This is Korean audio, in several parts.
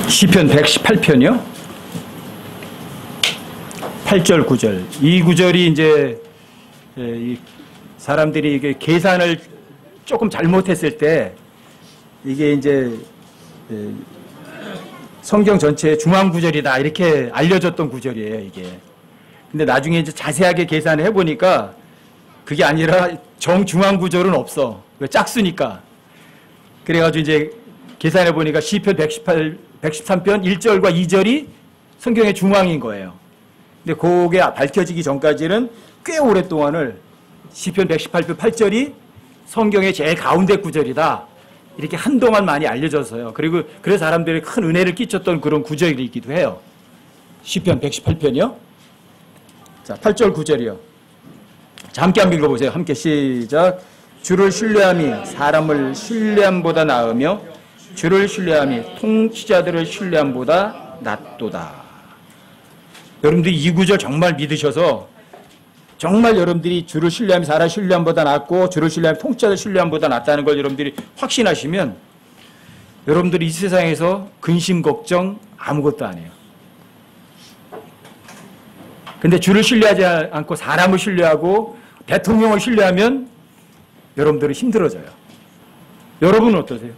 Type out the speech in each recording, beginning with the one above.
시편 118편이요. 8절, 9절. 이 구절이 이제 사람들이 이게 계산을 조금 잘못했을 때 이게 이제 성경 전체의 중앙 구절이다 이렇게 알려졌던 구절이에요, 이게. 근데 나중에 이제 자세하게 계산을 해보니까 그게 아니라 정중앙 구절은 없어. 짝수니까. 그래가지고 이제 계산해보니까 시편 113편 1절과 2절이 성경의 중앙인 거예요. 근데 그게 밝혀지기 전까지는 꽤 오랫동안을 시편 118편 8절이 성경의 제일 가운데 구절이다. 이렇게 한동안 많이 알려졌어요. 그리고 그래서 사람들이 큰 은혜를 끼쳤던 그런 구절이기도 해요. 시편 118편이요. 자, 8절 9절이요. 자, 함께 한번 읽어보세요. 함께 시작. 주를 신뢰함이 사람을 신뢰함보다 나으며 주를 신뢰함이 통치자들을 신뢰함보다 낫도다. 여러분들이 이 구절 정말 믿으셔서 정말 여러분들이 주를 신뢰함이 사람 신뢰함보다 낫고 주를 신뢰함이 통치자들 신뢰함보다 낫다는 걸 여러분들이 확신하시면 여러분들이 이 세상에서 근심 걱정 아무것도 안 해요. 근데 주를 신뢰하지 않고 사람을 신뢰하고 대통령을 신뢰하면 여러분들은 힘들어져요. 여러분은 어떠세요?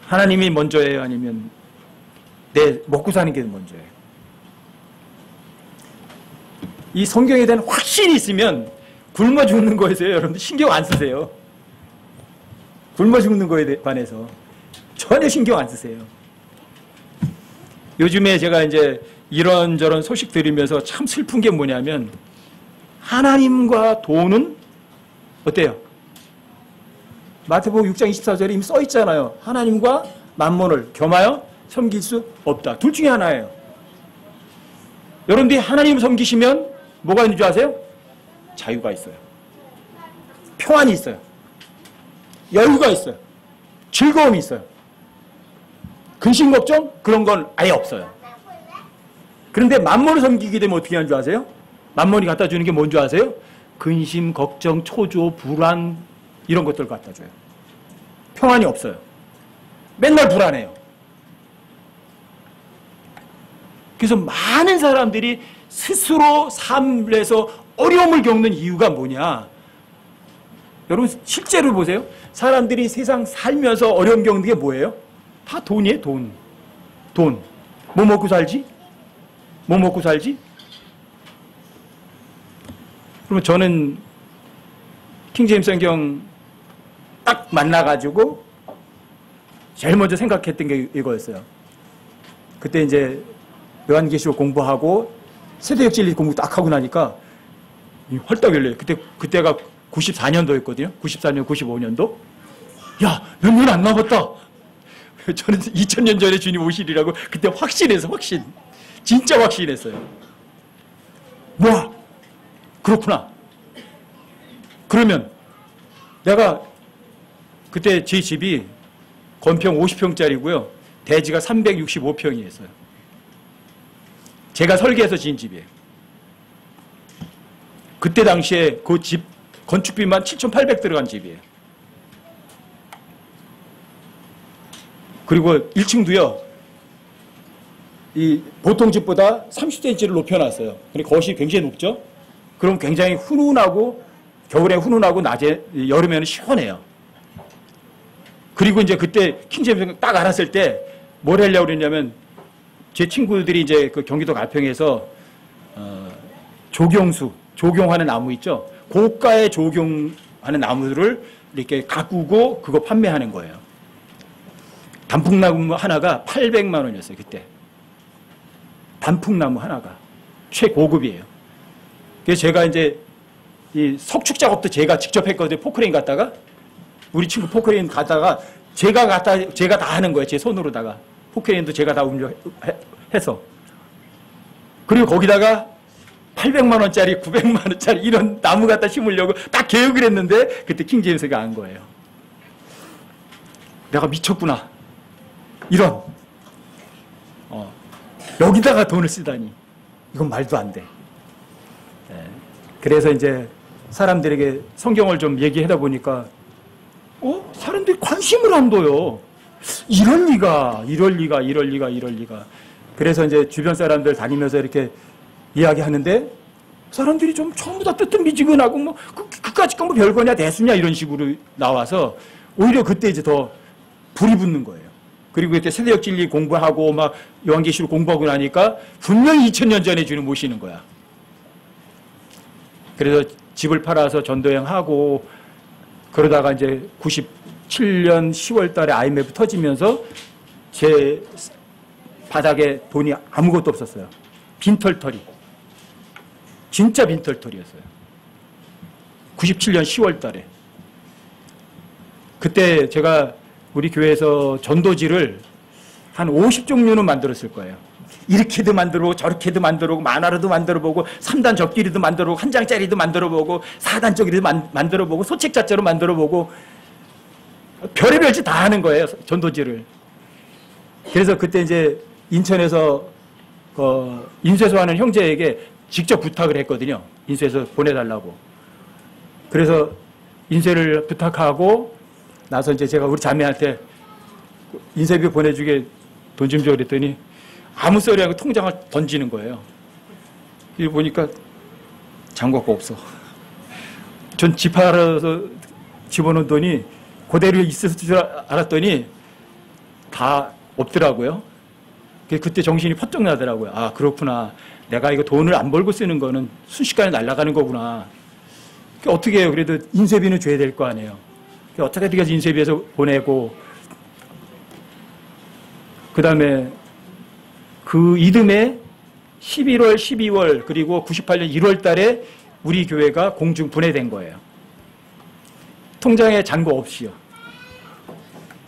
하나님이 먼저예요? 아니면 내 먹고 사는 게 먼저예요? 이 성경에 대한 확신이 있으면 굶어 죽는 거에서 여러분들 신경 안 쓰세요. 굶어 죽는 거에 반해서 전혀 신경 안 쓰세요. 요즘에 제가 이제 이런저런 소식 들으면서 참 슬픈 게 뭐냐면 하나님과 돈은 어때요? 마태복음 6장 24절에 이미 써 있잖아요. 하나님과 만몬을 겸하여 섬길 수 없다. 둘 중에 하나예요. 여러분들이 하나님을 섬기시면 뭐가 있는 줄 아세요? 자유가 있어요. 평안이 있어요. 여유가 있어요. 즐거움이 있어요. 근심 걱정? 그런 건 아예 없어요. 그런데 만몬을 섬기게 되면 어떻게 하는 줄 아세요? 만몬이 갖다 주는 게 뭔 줄 아세요? 근심, 걱정, 초조, 불안 이런 것들 갖다 줘요. 평안이 없어요. 맨날 불안해요. 그래서 많은 사람들이 스스로 삶에서 어려움을 겪는 이유가 뭐냐? 여러분 실제로 보세요. 사람들이 세상 살면서 어려움 겪는 게 뭐예요? 다 돈이에요. 돈. 돈. 뭐 먹고 살지? 뭐 먹고 살지? 그러면 저는 킹제임스 성경 딱 만나가지고 제일 먼저 생각했던 게 이거였어요. 그때 이제 요한계시록 공부하고 세대역 진리 공부 딱 하고 나니까 헐떡 열려요. 그때가 94년도였거든요. 94년, 95년도. 야, 몇 년 안 남았다. 저는 2000년 전에 주님 오시리라고 그때 확신해서 확신. 진짜 확신했어요. 뭐야? 그렇구나. 그러면 내가 그때 제 집이 건평 50평짜리고요. 대지가 365평이었어요. 제가 설계해서 지은 집이에요. 그때 당시에 그 집 건축비만 7,800 들어간 집이에요. 그리고 1층도요. 이 보통 집보다 30cm를 높여놨어요. 그러니까 거실이 굉장히 높죠. 그럼 굉장히 훈훈하고 겨울에 훈훈하고 낮에 여름에는 시원해요. 그리고 이제 그때 킹제임스 딱 알았을 때 뭘 하려고 그랬냐면 제 친구들이 이제 그 경기도 가평에서 조경하는 나무 있죠. 고가의 조경하는 나무를 이렇게 가꾸고 그거 판매하는 거예요. 단풍나무 하나가 800만 원이었어요. 그때. 단풍나무 하나가 최고급이에요. 그래서 제가 이제 이 석축 작업도 제가 직접 했거든요. 포크레인 갖다가 우리 친구 포크레인 갖다가 제가 다 하는 거예요. 제 손으로다가 포크레인도 제가 다 운영해서 그리고 거기다가 800만 원짜리 900만 원짜리 이런 나무 갖다 심으려고 딱 계획을 했는데 그때 킹제임스가 안 거예요. 내가 미쳤구나. 이런 여기다가 돈을 쓰다니 이건 말도 안 돼. 그래서 이제 사람들에게 성경을 좀 얘기하다 보니까 사람들이 관심을 안 둬요. 이럴 리가. 그래서 이제 주변 사람들 다니면서 이렇게 이야기하는데 사람들이 좀 전부 다 뜨뜻미지근하고 뭐 그까짓 건 뭐 별거냐 대수냐 이런 식으로 나와서 오히려 그때 이제 더 불이 붙는 거예요. 그리고 그때 세대역 진리 공부하고 막 요한계시록 공부하고 나니까 분명히 2000년 전에 주님 모시는 거야. 그래서 집을 팔아서 전도여행하고 그러다가 이제 97년 10월 달에 IMF 터지면서 제 바닥에 돈이 아무것도 없었어요. 빈털터리. 진짜 빈털터리였어요. 97년 10월 달에. 그때 제가 우리 교회에서 전도지를 한 50종류는 만들었을 거예요. 이렇게도 만들어보고 저렇게도 만들어보고 만화로도 만들어보고 3단 접기리도 만들어보고 한 장짜리도 만들어보고 4단짜리도 만들어보고 소책자짜로 만들어보고 별의별 짓 다 하는 거예요. 전도지를. 그래서 그때 이제 인천에서 인쇄소 하는 형제에게 직접 부탁을 했거든요. 인쇄소 보내달라고. 그래서 인쇄를 부탁하고 나서 이제 제가 우리 자매한테 인쇄비 보내주게 돈 좀 줘 그랬더니 아무 소리 하고 통장을 던지는 거예요. 이거 보니까 장과가 없어. 전 집하러서 집어넣은 돈이 그대로 있을 줄 알았더니 다 없더라고요. 그때 정신이 퍼쩍 나더라고요. 아, 그렇구나. 내가 이거 돈을 안 벌고 쓰는 거는 순식간에 날아가는 거구나. 어떻게 해요? 그래도 인쇄비는 줘야 될 거 아니에요. 어떻게든 해서 인쇄비에서 보내고 그 다음에 그 이듬해 11월, 12월 그리고 98년 1월 달에 우리 교회가 공중 분해된 거예요. 통장에 잔고 없이요.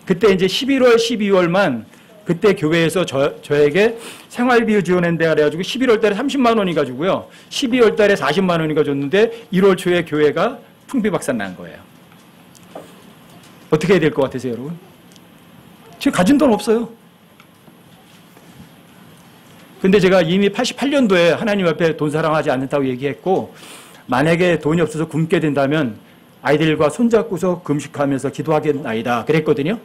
그때 이제 11월, 12월만 그때 교회에서 저에게 생활비 지원한다 그래가지고 11월 달에 30만 원이 가지고요. 12월 달에 40만 원이가 줬는데 1월 초에 교회가 풍비박산 난 거예요. 어떻게 해야 될 것 같으세요, 여러분? 지금 가진 돈 없어요. 근데 제가 이미 88년도에 하나님 앞에 돈 사랑하지 않는다고 얘기했고 만약에 돈이 없어서 굶게 된다면 아이들과 손잡고서 금식하면서 기도하겠나이다 그랬거든요.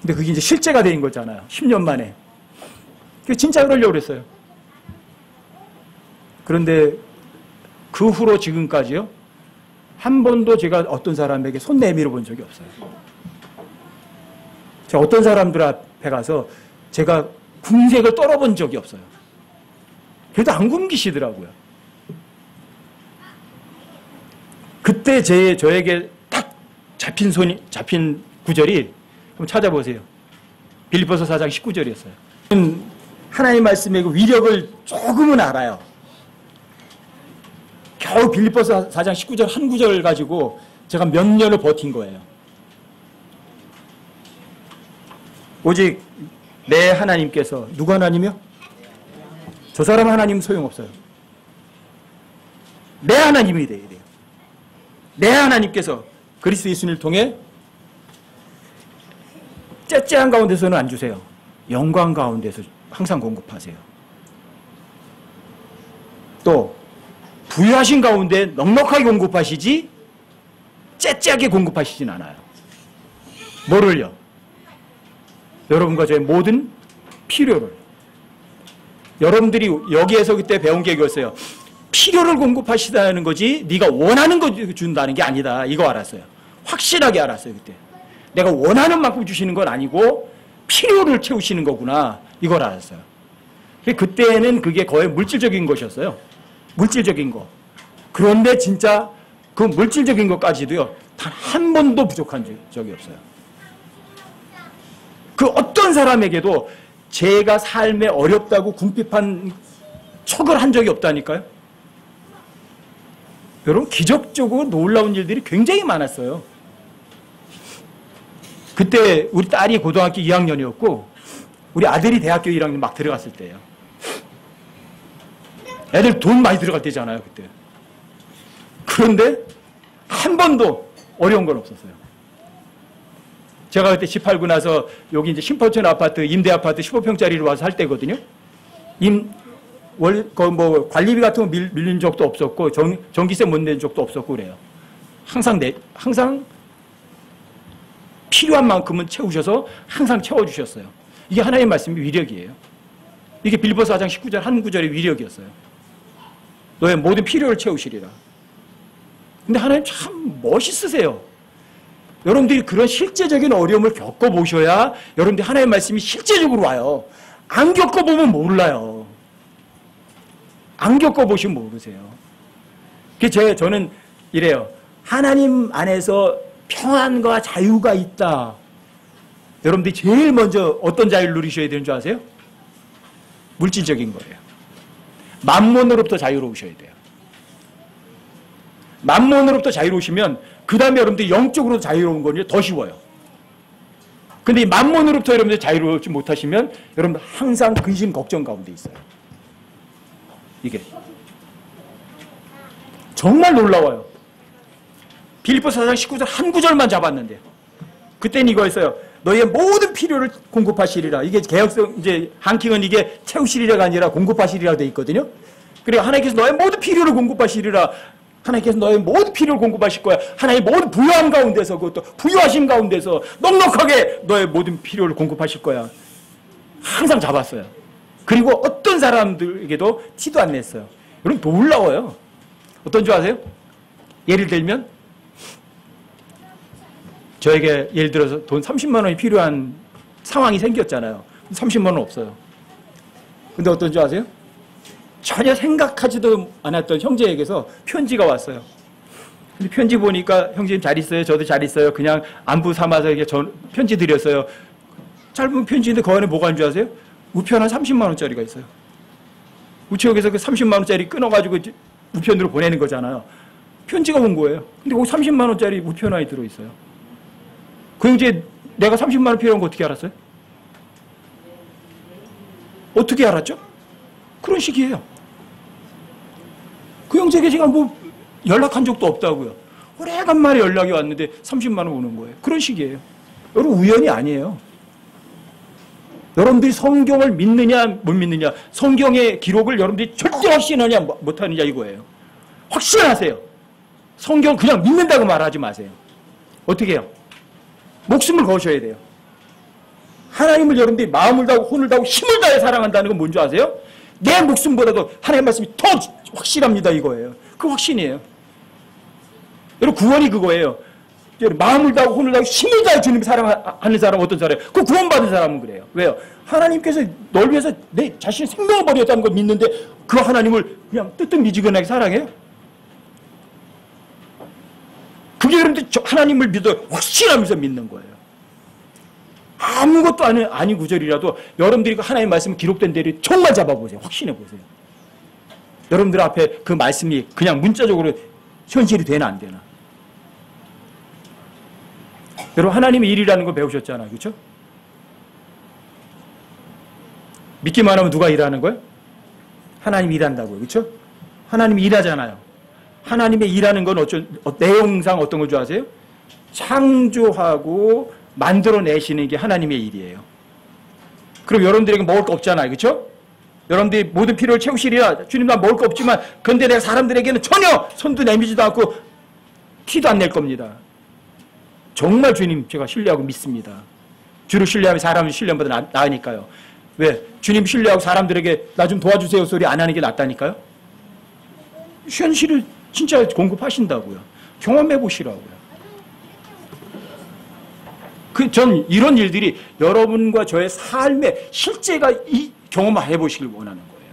근데 그게 이제 실제가 된 거잖아요. 10년 만에. 진짜 그러려고 그랬어요. 그런데 그 후로 지금까지요. 한 번도 제가 어떤 사람에게 손 내밀어 본 적이 없어요. 제가 어떤 사람들 앞에 가서 제가 궁색을 떨어본 적이 없어요. 그래도 안 굶기시더라고요. 그때 저에게 딱 잡힌 구절이 한번 찾아보세요. 빌립보서 4장 19절이었어요. 하나님 말씀의 그 위력을 조금은 알아요. 겨우 빌립보서 4장 19절 한 구절 가지고 제가 몇 년을 버틴 거예요. 오직 내 하나님께서 누구 하나님이요? 저 사람 하나님 소용없어요. 내 하나님이 돼야 돼요. 내 하나님께서 그리스도 예수님을 통해 째째한 가운데서는 안 주세요. 영광 가운데서 항상 공급하세요. 또 부유하신 가운데 넉넉하게 공급하시지 째째하게 공급하시진 않아요. 뭐를요? 여러분과 저의 모든 필요를. 여러분들이 여기에서 그때 배운 게 이거였어요. 필요를 공급하시다는 거지 네가 원하는 거 준다는 게 아니다. 이거 알았어요. 확실하게 알았어요. 그때. 내가 원하는 만큼 주시는 건 아니고 필요를 채우시는 거구나. 이걸 알았어요. 그때는 그게 거의 물질적인 것이었어요. 물질적인 거. 그런데 진짜 그 물질적인 것까지도요. 단 한 번도 부족한 적이 없어요. 그 어떤 사람에게도 제가 삶에 어렵다고 궁핍한 척을 한 적이 없다니까요. 여러분 기적적으로 놀라운 일들이 굉장히 많았어요. 그때 우리 딸이 고등학교 2학년이었고 우리 아들이 대학교 1학년 막 들어갔을 때예요. 애들 돈 많이 들어갈 때잖아요. 그때. 그런데 한 번도 어려운 건 없었어요. 제가 그때 집 팔고 나서 여기 이제 신포천 아파트, 임대 아파트 15평짜리로 와서 할 때거든요. 뭐 관리비 같은 거 밀린 적도 없었고, 전기세 못 낸 적도 없었고 그래요. 항상 필요한 만큼은 채우셔서 항상 채워주셨어요. 이게 하나님의 말씀의 위력이에요. 이게 빌보서 4장 19절 한 구절의 위력이었어요. 너의 모든 필요를 채우시리라. 근데 하나님 참 멋있으세요. 여러분들이 그런 실제적인 어려움을 겪어보셔야 여러분들이 하나님의 말씀이 실제적으로 와요. 안 겪어보면 몰라요. 안 겪어보시면 모르세요. 그래서 저는 이래요. 하나님 안에서 평안과 자유가 있다. 여러분들이 제일 먼저 어떤 자유를 누리셔야 되는 줄 아세요? 물질적인 거예요. 만몬으로부터 자유로우셔야 돼요. 만몬으로부터 자유로우시면 그 다음에 여러분들이 영적으로 자유로운 건 더 쉬워요. 근데 이 만몬으로부터 여러분들 자유로우지 못하시면 여러분들 항상 근심 걱정 가운데 있어요. 이게 정말 놀라워요. 빌립보서 4장 19절 한 구절만 잡았는데 그때는 이거였어요. 너희의 모든 필요를 공급하시리라. 이게 개혁성 이제 한킹은 이게 채우시리라가 아니라 공급하시리라 돼 있거든요. 그리고 하나님께서 너의 모든 필요를 공급하시리라. 하나님께서 너의 모든 필요를 공급하실 거야. 하나님의 모든 부유함 가운데서 그것도 부유하신 가운데서 넉넉하게 너의 모든 필요를 공급하실 거야. 항상 잡았어요. 그리고 어떤 사람들에게도 티도 안 냈어요. 여러분 놀라워요. 어떤 줄 아세요? 예를 들면 저에게 예를 들어서 돈 30만 원이 필요한 상황이 생겼잖아요. 30만 원 없어요. 근데 어떤 줄 아세요? 전혀 생각하지도 않았던 형제에게서 편지가 왔어요. 근데 편지 보니까 형제님 잘 있어요. 저도 잘 있어요. 그냥 안부 삼아서 이렇게 편지 드렸어요. 짧은 편지인데 그 안에 뭐가 있는 줄 아세요? 우편 한 30만 원짜리가 있어요. 우체국에서 그 30만 원짜리 끊어가지고 우편으로 보내는 거잖아요. 편지가 온 거예요. 근데 거기 30만 원짜리 우편안이 들어있어요. 그 형제 내가 30만 원 필요한 거 어떻게 알았어요? 어떻게 알았죠? 그런 식이에요. 그 형제에게 제가 뭐 연락한 적도 없다고요. 오래간만에 연락이 왔는데 30만 원 오는 거예요. 그런 식이에요. 여러분 우연이 아니에요. 여러분들이 성경을 믿느냐 못 믿느냐, 성경의 기록을 여러분들이 절대 확신하냐 못하느냐 이거예요. 확신하세요. 성경 그냥 믿는다고 말하지 마세요. 어떻게 해요? 목숨을 거셔야 돼요. 하나님을 여러분들이 마음을 다하고 혼을 다하고 힘을 다해 사랑한다는 건 뭔지 아세요? 내 목숨보다도 하나님의 말씀이 더 확실합니다 이거예요. 그 확신이에요. 여러분 구원이 그거예요. 마음을 다하고 혼을 다하고 힘을 다해 주님을 사랑하는 사람은 어떤 사람이에요? 그 구원받은 사람은 그래요. 왜요? 하나님께서 널 위해서 내 자신의 생명을 버렸다는 걸 믿는데 그 하나님을 그냥 뜨뜻미지근하게 사랑해요? 그게 여러분들 하나님을 믿어 확신하면서 믿는 거예요. 아무것도 아닌 구절이라도 여러분들이 하나님의 말씀 기록된 대로 정말 잡아보세요. 확신해보세요. 여러분들 앞에 그 말씀이 그냥 문자적으로 현실이 되나 안 되나. 여러분 하나님의 일이라는 거 배우셨잖아요. 그렇죠? 믿기만 하면 누가 일하는 거예요? 하나님이 일한다고요. 그렇죠? 하나님이 일하잖아요. 하나님의 일하는 건 내용상 어떤 걸 줄 아세요? 창조하고 만들어내시는 게 하나님의 일이에요. 그럼 여러분들에게 먹을 거 없잖아요. 그렇죠? 여러분들이 모든 필요를 채우시리라. 주님도 먹을 거 없지만 그런데 내가 사람들에게는 전혀 손도 내밀지도 않고 티도 안 낼 겁니다. 정말 주님 제가 신뢰하고 믿습니다. 주를 신뢰하면 사람을 신뢰보다 나으니까요. 왜? 주님 신뢰하고 사람들에게 나 좀 도와주세요 소리 안 하는 게 낫다니까요. 현실을 진짜 공급하신다고요. 경험해 보시라고요. 전 이런 일들이 여러분과 저의 삶의 실제가 경험해 보시길 원하는 거예요.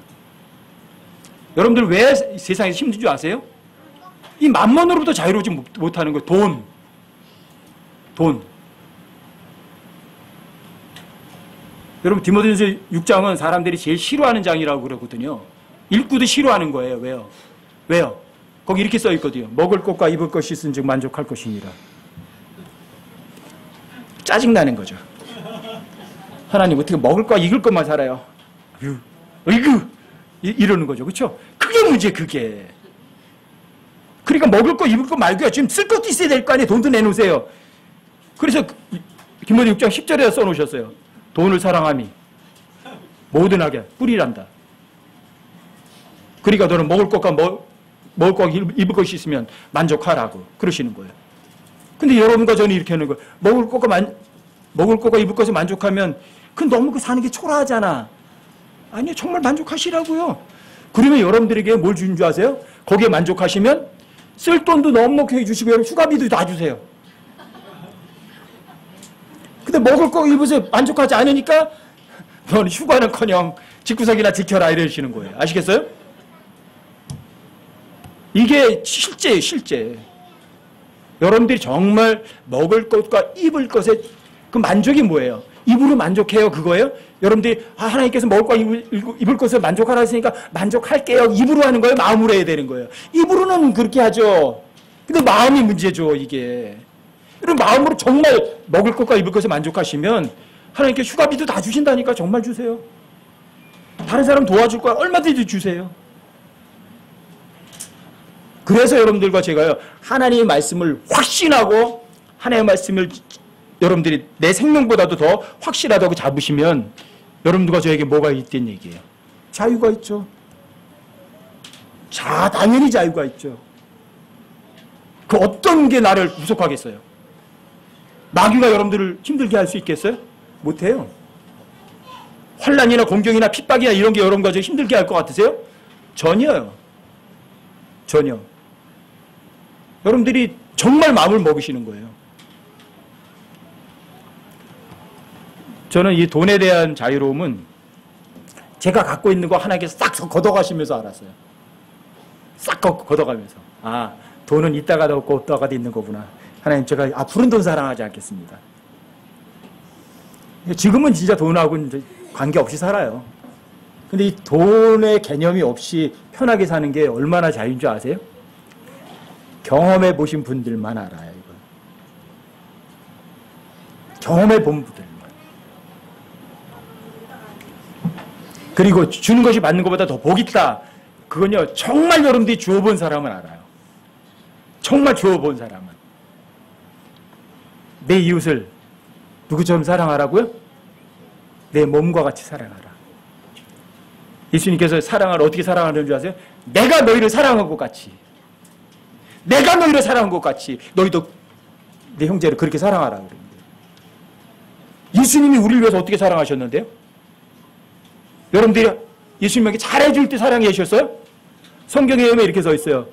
여러분들 왜 세상에서 힘든 줄 아세요? 이 만mon으로부터 자유로우지 못하는 거예요. 돈. 여러분 디모데전서 6장은 사람들이 제일 싫어하는 장이라고 그러거든요. 읽고도 싫어하는 거예요. 왜요? 거기 이렇게 써 있거든요. 먹을 것과 입을 것이 있은즉 만족할 것이니라. 짜증나는 거죠. 하나님 어떻게 먹을 거 익을 것만 살아요. 으이구 이러는 거죠. 그렇죠? 그게 문제 그게. 그러니까 먹을 거 입을 거 말고요. 지금 쓸 것도 있어야 될 거 아니에요. 돈도 내놓으세요. 그래서 디모데 6장 10절에 써놓으셨어요. 돈을 사랑함이 모든 악에 뿌리란다. 그러니까 너는 먹을 것과 입을 것이 있으면 만족하라고 그러시는 거예요. 근데 여러분과 저는 이렇게 하는 거예요. 먹을 거가 입을 것에 만족하면 너무 사는 게 초라하잖아. 아니요, 정말 만족하시라고요. 그러면 여러분들에게 뭘 주는 줄 아세요? 거기에 만족하시면 쓸 돈도 넉넉히 해주시고 휴가비도 다 주세요. 근데 먹을 거 입으세요. 만족하지 않으니까 넌 휴가는커녕 집구석이나 지켜라 이러시는 거예요. 아시겠어요? 이게 실제예요, 실제. 여러분들이 정말 먹을 것과 입을 것에 그 만족이 뭐예요? 입으로 만족해요, 그거예요? 여러분들이 하나님께서 먹을 거 입을 것을 만족하라 했으니까 만족할게요. 입으로 하는 거예요? 마음으로 해야 되는 거예요? 입으로는 그렇게 하죠. 근데 마음이 문제죠, 이게. 이런 마음으로 정말 먹을 것과 입을 것에 만족하시면 하나님께 휴가비도 다 주신다니까 정말 주세요. 다른 사람 도와줄 거야 얼마든지 주세요. 그래서 여러분들과 제가요, 하나님의 말씀을 확신하고 하나님의 말씀을 여러분들이 내 생명보다도 더 확실하다고 잡으시면 여러분들과 저에게 뭐가 있단 얘기예요? 자유가 있죠. 당연히 자유가 있죠. 그 어떤 게 나를 구속하겠어요? 마귀가 여러분들을 힘들게 할 수 있겠어요? 못해요. 환난이나 공경이나 핍박이나 이런 게 여러분과 저 힘들게 할 것 같으세요? 전혀요. 전혀. 여러분들이 정말 마음을 먹이시는 거예요. 저는 이 돈에 대한 자유로움은 제가 갖고 있는 거 하나님께서 싹 걷어가시면서 알았어요. 싹 걷어가면서. 아, 돈은 있다가도 없고 없다가도 있는 거구나. 하나님, 제가 앞으로는 돈 사랑하지 않겠습니다. 지금은 진짜 돈하고는 관계없이 살아요. 근데 이 돈의 개념이 없이 편하게 사는 게 얼마나 자유인 줄 아세요? 경험해 보신 분들만 알아요, 이거. 경험해 본 분들만. 그리고 주는 것이 받는 것보다 더 복 있다. 그건요, 정말 여러분들이 주어본 사람은 알아요. 정말 주어본 사람은. 내 이웃을 누구처럼 사랑하라고요? 내 몸과 같이 사랑하라. 예수님께서 사랑을 어떻게 사랑하는 줄 아세요? 내가 너희를 사랑한 것 같이. 내가 너희를 사랑한 것 같이 너희도 내 형제를 그렇게 사랑하라. 그러는데. 예수님이 우리를 위해서 어떻게 사랑하셨는데요? 여러분들이 예수님에게 잘해줄 때 사랑해 주셨어요? 성경에 보면 이렇게 써 있어요.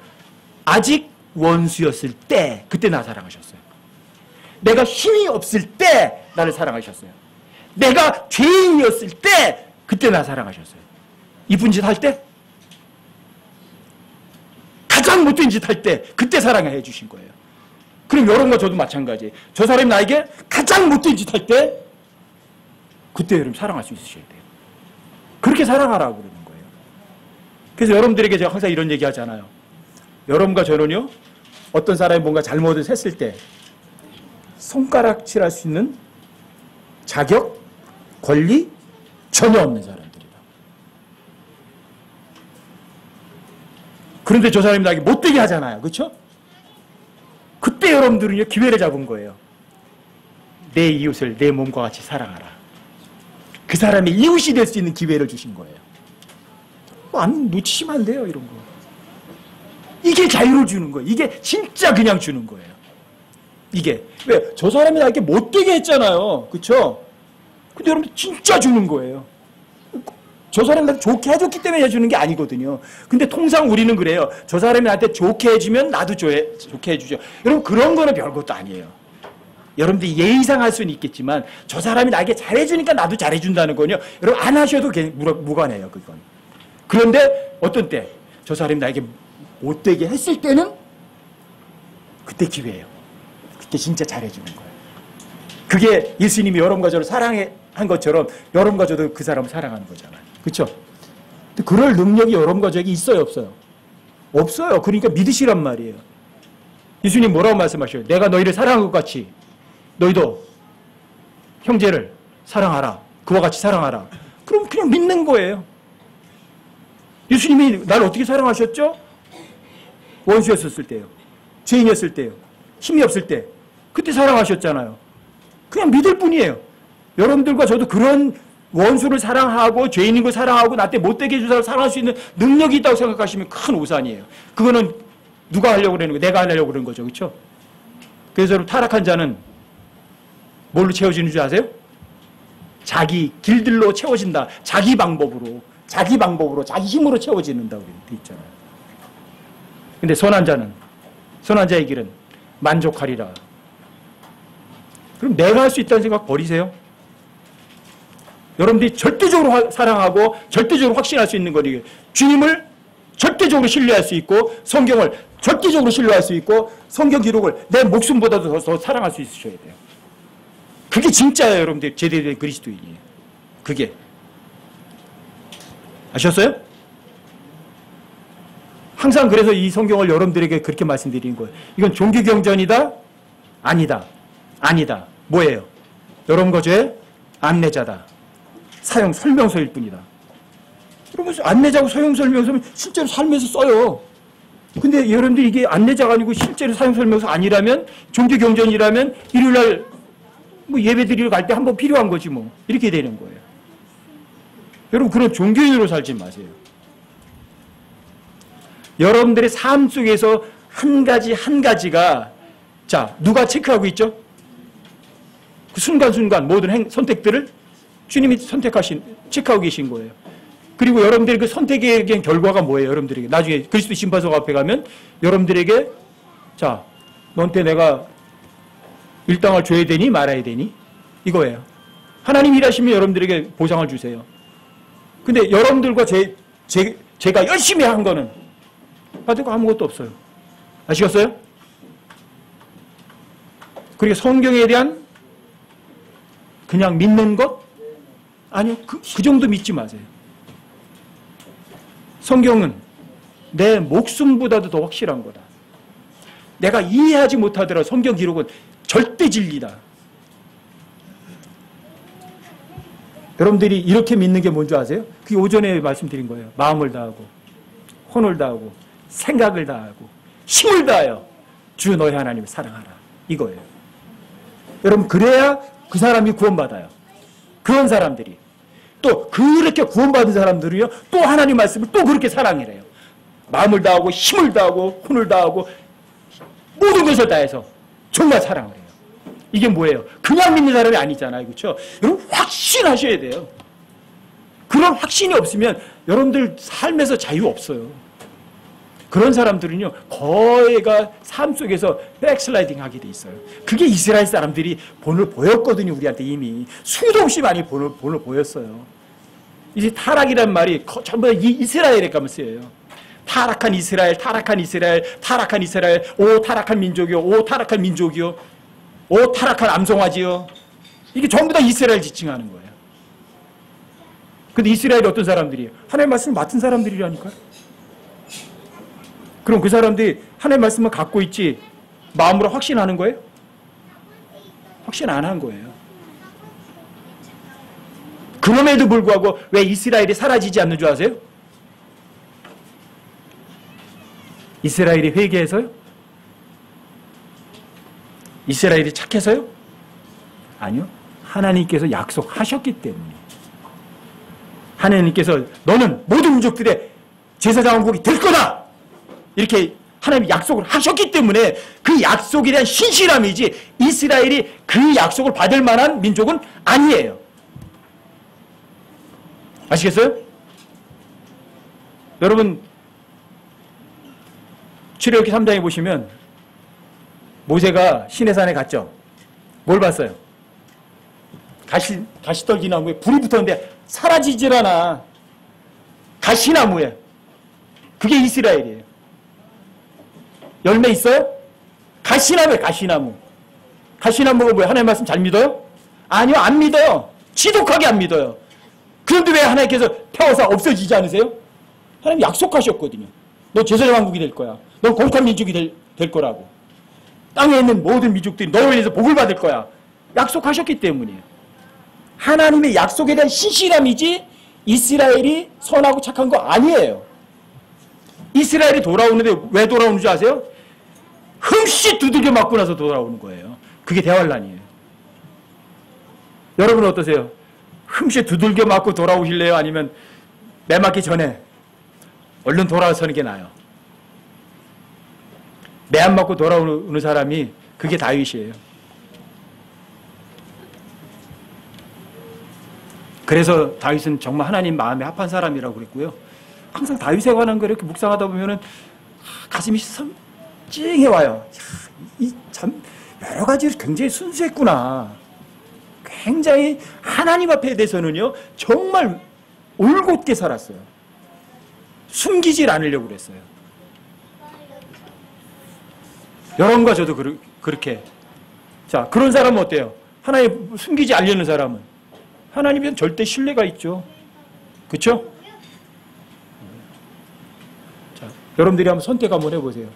아직 원수였을 때 그때 나 사랑하셨어요. 내가 힘이 없을 때 나를 사랑하셨어요. 내가 죄인이었을 때 그때 나 사랑하셨어요. 이쁜 짓 할 때? 가장 못된 짓 할 때 그때 사랑해 주신 거예요. 그럼 여러분과 저도 마찬가지예요. 저 사람이 나에게 가장 못된 짓 할 때 그때 여러분 사랑할 수 있으셔야 돼요. 그렇게 사랑하라고 그러는 거예요. 그래서 여러분들에게 제가 항상 이런 얘기 하잖아요. 여러분과 저는요, 어떤 사람이 뭔가 잘못을 했을 때 손가락질할 수 있는 자격, 권리 전혀 없는 사람들이다. 그런데 저 사람이 나에게 못되게 하잖아요. 그렇죠? 그때 여러분들은요, 기회를 잡은 거예요. 내 이웃을 내 몸과 같이 사랑하라. 그 사람의 이웃이 될 수 있는 기회를 주신 거예요. 안 놓치시면 안 돼요, 이런 거. 이게 자유를 주는 거예요. 이게 진짜 그냥 주는 거예요. 이게. 왜? 저 사람이 나에게 못되게 했잖아요. 그쵸? 근데 여러분 진짜 주는 거예요. 저 사람이 나한테 좋게 해줬기 때문에 해주는 게 아니거든요. 근데 통상 우리는 그래요. 저 사람이 나한테 좋게 해주면 나도 좋게 해주죠. 여러분 그런 거는 별것도 아니에요. 여러분들이 예의상 할 수는 있겠지만 저 사람이 나에게 잘해주니까 나도 잘해준다는 거는요. 여러분 안 하셔도 무관해요. 그건. 그런데 어떤 때 저 사람이 나에게 못되게 했을 때는 그때 기회예요. 그때 진짜 잘해주는 거예요. 그게 예수님이 여러분과 저를 사랑한 것처럼 여러분과 저도 그 사람을 사랑하는 거잖아요. 그렇죠? 근데 그럴 능력이 여러분과 저에게 있어요, 없어요? 없어요. 그러니까 믿으시란 말이에요. 예수님 뭐라고 말씀하셔요? 내가 너희를 사랑한 것 같이 너희도 형제를 사랑하라. 그와 같이 사랑하라. 그럼 그냥 믿는 거예요. 예수님이 나를 어떻게 사랑하셨죠? 원수였을 때요. 죄인이었을 때요. 힘이 없을 때. 그때 사랑하셨잖아요. 그냥 믿을 뿐이에요. 여러분들과 저도 그런 원수를 사랑하고 죄인인 걸 사랑하고 나한테 못되게 해준 사람을 사랑할 수 있는 능력이 있다고 생각하시면 큰 오산이에요. 그거는 누가 하려고 그러는 거예요? 내가 하려고 그러는 거죠. 그렇죠? 그래서 여러분 타락한 자는 뭘로 채워지는 줄 아세요? 자기 길들로 채워진다. 자기 방법으로, 자기 힘으로 채워지는다고 돼 있잖아요. 근데 선한 자의 길은 만족하리라. 그럼 내가 할 수 있다는 생각 버리세요. 여러분들이 절대적으로 사랑하고 절대적으로 확신할 수 있는 거니 주님을 절대적으로 신뢰할 수 있고 성경을 절대적으로 신뢰할 수 있고 성경 기록을 내 목숨보다도 더 사랑할 수 있으셔야 돼요. 그게 진짜예요, 여러분들. 제대로 된 그리스도인이에요. 그게. 아셨어요? 항상 그래서 이 성경을 여러분들에게 그렇게 말씀드리는 거예요. 이건 종교경전이다? 아니다. 아니다. 뭐예요? 여러분 거저의 안내자다. 사용 설명서일 뿐이다. 여러분 안내자고 사용 설명서는 실제로 삶에서 써요. 근데 여러분들이 이게 안내자가 아니고 실제로 사용 설명서 아니라면 종교경전이라면 일요일날 뭐 예배 드리러 갈 때 한번 필요한 거지 뭐. 이렇게 되는 거예요. 여러분 그런 종교인으로 살지 마세요. 여러분들의 삶 속에서 한 가지가 자 누가 체크하고 있죠? 그 순간순간 모든 선택들을 주님이 체크하고 계신 거예요. 그리고 여러분들의 그 선택의 결과가 뭐예요? 여러분들에게 나중에 그리스도 심판석 앞에 가면 여러분들에게 자 너한테 내가 일당을 줘야 되니 말아야 되니? 이거예요. 하나님 일하시면 여러분들에게 보상을 주세요. 근데 여러분들과 제가 열심히 한 거는 받을 아무것도 없어요. 아시겠어요? 그리고 성경에 대한 그냥 믿는 것? 아니요. 그 정도 믿지 마세요. 성경은 내 목숨보다도 더 확실한 거다. 내가 이해하지 못하더라도 성경 기록은 절대 진리다. 여러분들이 이렇게 믿는 게 뭔지 아세요? 그게 오전에 말씀드린 거예요. 마음을 다하고 혼을 다하고 생각을 다하고 힘을 다하여 주 너희 하나님을 사랑하라. 이거예요. 여러분 그래야 그 사람이 구원받아요. 그런 사람들이 또 그렇게 구원받은 사람들이요 또 하나님 말씀을 또 그렇게 사랑해요. 마음을 다하고 힘을 다하고 혼을 다하고 모든 것을 다해서 정말 사랑을 해요. 이게 뭐예요? 그냥 믿는 사람이 아니잖아요. 그렇죠? 여러분 확신하셔야 돼요. 그런 확신이 없으면 여러분들 삶에서 자유 없어요. 그런 사람들은요 거의가 삶 속에서 백슬라이딩 하게 돼 있어요. 그게 이스라엘 사람들이 본을 보였거든요. 우리한테 이미 수도 없이 많이 본을 보였어요. 이제 타락이란 말이 전부 다 이스라엘에 가면 쓰여요. 타락한 이스라엘, 타락한 이스라엘, 타락한 이스라엘, 오 타락한 민족이요, 오 타락한 민족이요, 오 타락한 암송아지요. 이게 전부 다 이스라엘 지칭하는 거예요. 근데 이스라엘이 어떤 사람들이에요? 하나님의 말씀을 맡은 사람들이라니까요. 그럼 그 사람들이 하나님의 말씀을 갖고 있지 마음으로 확신하는 거예요? 확신 안 한 거예요. 그럼에도 불구하고 왜 이스라엘이 사라지지 않는 줄 아세요? 이스라엘이 회개해서요? 이스라엘이 착해서요? 아니요. 하나님께서 약속하셨기 때문에. 하나님께서 너는 모든 민족들의 제사장왕국이 될 거다! 이렇게 하나님이 약속을 하셨기 때문에 그 약속에 대한 신실함이지 이스라엘이 그 약속을 받을 만한 민족은 아니에요. 아시겠어요? 여러분 출애굽기 3장에 보시면 모세가 시내산에 갔죠. 뭘 봤어요? 가시떨기나무에 불이 붙었는데 사라지질 않아. 가시나무에. 그게 이스라엘이에요. 열매 있어요? 가시나무에 가시나무. 가시나무가 뭐예요? 하나님의 말씀 잘 믿어요? 아니요, 안 믿어요. 지독하게 안 믿어요. 그런데 왜 하나님께서 펴서 없어지지 않으세요? 하나님 약속하셨거든요. 너 제사장 왕국이 될 거야. 너 거룩한 민족이 될 거라고. 땅에 있는 모든 민족들이 너로 인해서 복을 받을 거야. 약속하셨기 때문이에요. 하나님의 약속에 대한 신실함이지 이스라엘이 선하고 착한 거 아니에요. 이스라엘이 돌아오는데 왜 돌아오는 줄 아세요? 흠씨 두들겨 맞고 나서 돌아오는 거예요. 그게 대환란이에요. 여러분은 어떠세요? 흠씨 두들겨 맞고 돌아오실래요? 아니면 매 맞기 전에 얼른 돌아서는 게 나아요? 매 안 맞고 돌아오는 사람이 그게 다윗이에요. 그래서 다윗은 정말 하나님 마음에 합한 사람이라고 그랬고요. 항상 다윗에 관한 걸 이렇게 묵상하다 보면은 가슴이 찡해 와요. 이 참 여러 가지로 굉장히 순수했구나. 굉장히 하나님 앞에 대해서는요 정말 올곧게 살았어요. 숨기질 않으려고 그랬어요. 여러분과 저도 그렇게. 자, 그런 사람은 어때요? 하나님 숨기지 않으려는 사람은 하나님은 절대 신뢰가 있죠. 그렇죠? 자, 여러분들이 한번 선택 한번 해보세요.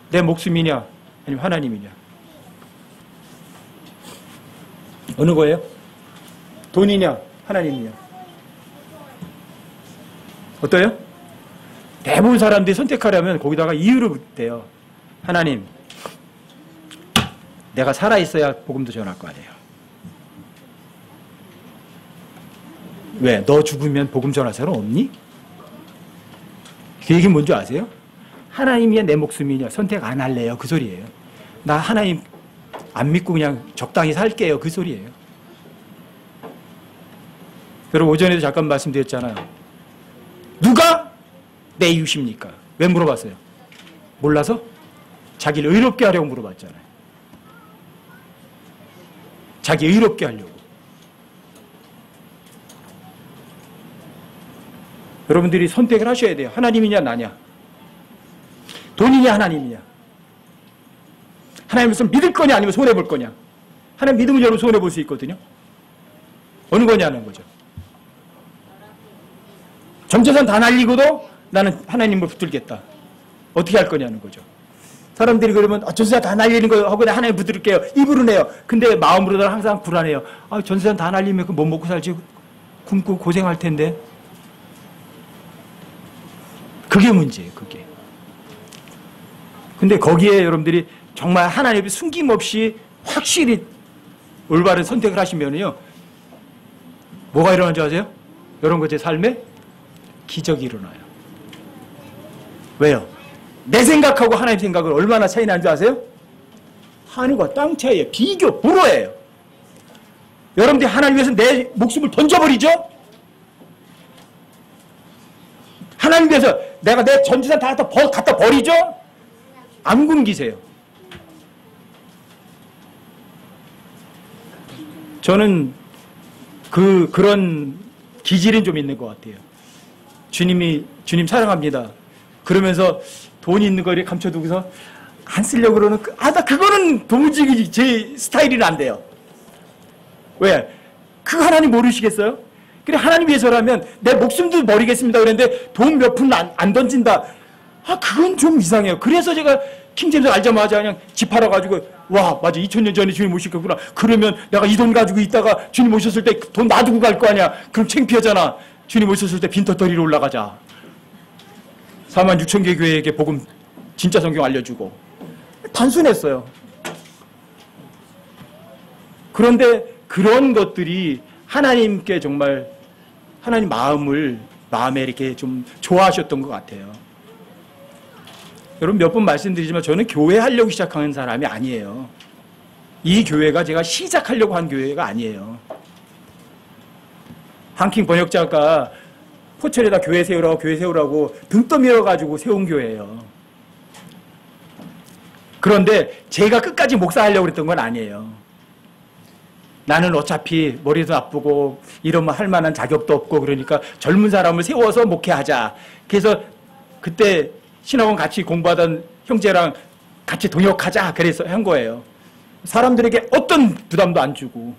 내 목숨이냐 아니면 하나님이냐. 어느 거예요? 돈이냐 하나님이냐. 어때요? 대부분 사람들이 선택하려면 거기다가 이유를 대요. 하나님, 내가 살아있어야 복음도 전할 거 아니에요. 왜? 너 죽으면 복음 전할 사람 없니? 그 얘기는 뭔지 아세요? 하나님이야 내 목숨이냐 선택 안 할래요. 그 소리예요. 나 하나님 안 믿고 그냥 적당히 살게요. 그 소리예요. 여러분 오전에도 잠깐 말씀드렸잖아요. 누가 내 이웃입니까? 왜 물어봤어요? 몰라서? 자기를 의롭게 하려고 물어봤잖아요. 자기 의롭게 하려고. 여러분들이 선택을 하셔야 돼요. 하나님이냐 나냐. 돈이냐 하나님이냐. 하나님을 믿을 거냐 아니면 손해볼 거냐. 하나님 믿으면 여러분 손해볼 수 있거든요. 어느 거냐는 거죠. 전재산 다 날리고도 나는 하나님을 붙들겠다. 어떻게 할 거냐는 거죠. 사람들이 그러면 전재산 다 날리는 거 하고 내가 하나님 붙들게요. 입으로는 해요. 근데 마음으로는 항상 불안해요. 전재산 다 날리면 그 못 먹고 살지. 굶고 고생할 텐데. 그게 문제예요. 그게. 근데 거기에 여러분들이 정말 하나님이 숨김없이 확실히 올바른 선택을 하시면요. 뭐가 일어나는 줄 아세요? 여러분 제 삶에 기적이 일어나요. 왜요? 내 생각하고 하나님 생각은 얼마나 차이 나는 줄 아세요? 하늘과 땅 차이에 비교 불허예요. 여러분들이 하나님 위해서 내 목숨을 던져버리죠? 하나님 위해서 내가 내 전재산 다 갖다 버리죠? 안 굶기세요. 저는 그런 기질은 좀 있는 것 같아요. 주님 사랑합니다. 그러면서 돈 있는 거를 감춰두고서 안 쓰려고 그러는, 나 그거는 도무지 제 스타일은 안 돼요. 왜? 그거 하나님 모르시겠어요? 그래, 하나님 위해서라면 내 목숨도 버리겠습니다. 그랬는데 돈 몇 푼 안 던진다. 그건 좀 이상해요. 그래서 제가 킹제임스 알자마자 그냥 집 팔아가지고, 와, 맞아. 2000년 전에 주님 오셨겠구나. 그러면 내가 이 돈 가지고 있다가 주님 오셨을 때 돈 놔두고 갈 거 아니야. 그럼 창피하잖아. 주님 오셨을 때 빈터터리로 올라가자. 46,000개 교회에게 복음 진짜 성경 알려주고. 단순했어요. 그런데 그런 것들이 하나님께 정말 하나님 마음에 이렇게 좀 좋아하셨던 것 같아요. 여러분 몇 번 말씀드리지만 저는 교회 하려고 시작하는 사람이 아니에요. 이 교회가 제가 시작하려고 한 교회가 아니에요. 한킹 번역자가 포천에다 교회 세우라고 등 떠밀어가지고 세운 교회예요. 그런데 제가 끝까지 목사하려고 그랬던 건 아니에요. 나는 어차피 머리도 나쁘고 이러면 할 만한 자격도 없고 그러니까 젊은 사람을 세워서 목회하자. 그래서 그때 신학원 같이 공부하던 형제랑 같이 동역하자. 그래서 한 거예요. 사람들에게 어떤 부담도 안 주고.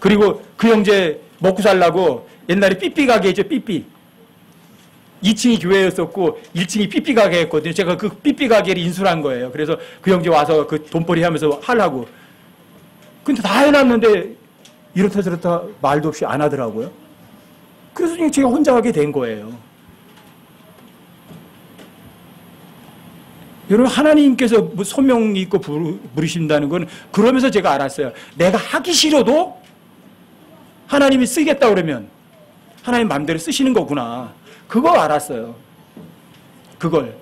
그리고 그 형제 먹고 살라고 옛날에 삐삐 가게죠. 삐삐. 2층이 교회였었고 1층이 삐삐 가게였거든요. 제가 그 삐삐 가게를 인수한 거예요. 그래서 그 형제 와서 그 돈벌이 하면서 하려고. 근데 다 해놨는데 이렇다 저렇다 말도 없이 안 하더라고요. 그래서 제가 혼자 하게 된 거예요. 여러분 하나님께서 뭐 소명이 있고 부르신다는 건 그러면서 제가 알았어요. 내가 하기 싫어도 하나님이 쓰겠다 그러면 하나님 마음대로 쓰시는 거구나. 그거 알았어요. 그걸.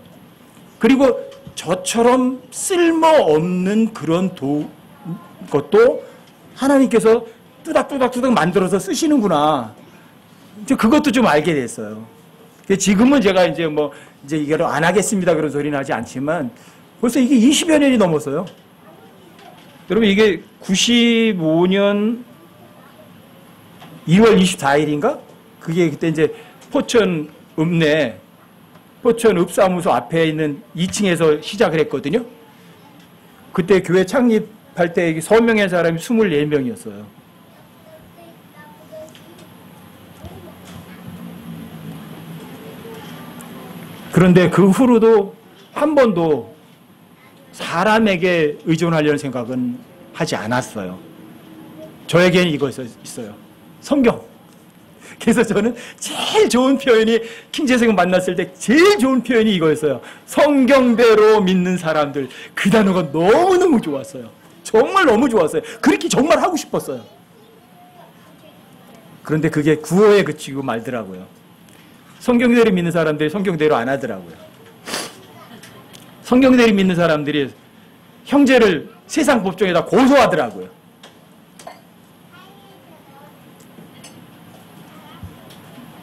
그리고 저처럼 쓸모없는 그런 것도 하나님께서 뚜닥뚜닥뚜닥 만들어서 쓰시는구나. 이제 그것도 좀 알게 됐어요. 지금은 제가 이제 이제 이걸 안 하겠습니다 그런 소리는 하지 않지만 벌써 이게 20여 년이 넘었어요. 여러분 이게 95년 2월 24일인가? 그게 그때 이제 포천 읍사무소 앞에 있는 2층에서 시작을 했거든요. 그때 교회 창립할 때 서명한 사람이 24명이었어요. 그런데 그 후로도 한 번도 사람에게 의존하려는 생각은 하지 않았어요. 저에게는 이거 있어요. 성경. 그래서 저는 제일 좋은 표현이 킹제생을 만났을 때 제일 좋은 표현이 이거였어요. 성경대로 믿는 사람들. 그 단어가 너무너무 좋았어요. 정말 너무 좋았어요. 그렇게 정말 하고 싶었어요. 그런데 그게 구호에 그치고 말더라고요. 성경대로 믿는 사람들이 성경대로 안 하더라고요. 성경대로 믿는 사람들이 형제를 세상 법정에다 고소하더라고요.